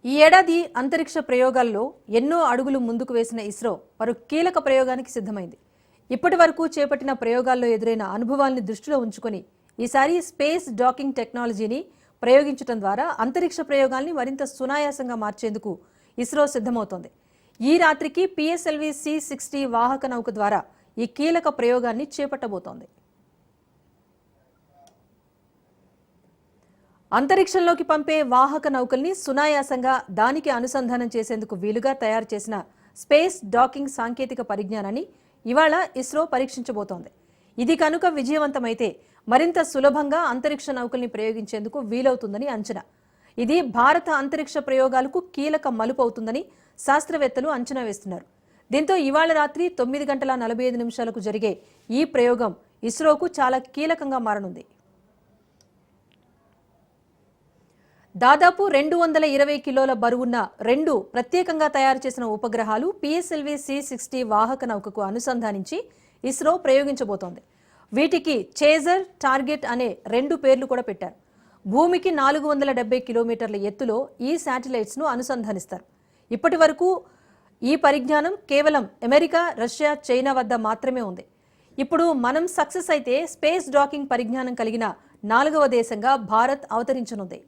ఈ ఏడాది అంతరిక్ష ప్రయోగాల్లో ఎన్నో అడుగులు ముందుకు వేసిన ఇస్రో మరో కీలక ప్రయోగానికి సిద్ధమైంది. ఇప్పటి వరకు చేపట్టిన ప్రయోగాల్లో ఎదురైన అనుభవాల్ని దృష్టిలో ఉంచుకొని ఈసారి స్పేస్ డాకింగ్ టెక్నాలజీని ప్రయోగించడం ద్వారా అంతరిక్ష ప్రయోగాల్ని మరింత సునాయాసంగా మార్చేందుకు ఇస్రో సిద్ధమవుతోంది. ఈ రాత్రికి పిఎస్ఎల్వి C-60 వాహక నౌక ద్వారా ఈ కీలక ప్రయోగాన్ని చేపట్టబోతోంది. అంతరిక్షంలోకి పంపే వాహక నౌకల్ని సునాయాసంగా దానికి అనుసంధానం చేసేందుకు వీలుగా తయారు చేసిన స్పేస్ డాకింగ్ సాంకేతిక పరిజ్ఞానాన్ని ఇవాళ ఇస్రో పరీక్షించబోతోంది. ఇది కనుక విజయవంతమైతే మరింత సులభంగా అంతరిక్ష నౌకల్ని ప్రయోగించేందుకు వీలవుతుందని అంచనా. ఇది భారత అంతరిక్ష ప్రయోగాలకు కీలక మలుపు అవుతుందని శాస్త్రవేత్తలు అంచనా వేస్తున్నారు. దీంతో ఇవాళ రాత్రి 9:45 జరిగే ఈ ప్రయోగం ఇస్రోకు చాలా కీలకంగా మారనుంది. దాదాపు 220 కిలోల బరువున్న 2 ప్రత్యేకంగా తయారు చేసిన ఉపగ్రహాలు పిఎస్ఎల్వి C-60 వాహక నౌకకు అనుసంధానించి ఇస్రో ప్రయోగించబోతోంది. వీటికి చేజర్, టార్గెట్ అనే 2 పేర్లు కూడా పెట్టారు. భూమికి 470 కిలోమీటర్ల ఎత్తులో ఈ శాటిలైట్స్ ను అనుసంధానిస్తారు. ఇప్పటి వరకు ఈ పరిజ్ఞానం కేవలం అమెరికా, రష్యా, చైనా వద్ద మాత్రమే ఉంది. ఇప్పుడు మనం సక్సెస్ అయితే స్పేస్ డాకింగ్ పరిజ్ఞానం కలిగిన 4వ దేశంగా భారత్ అవతరించనుంది.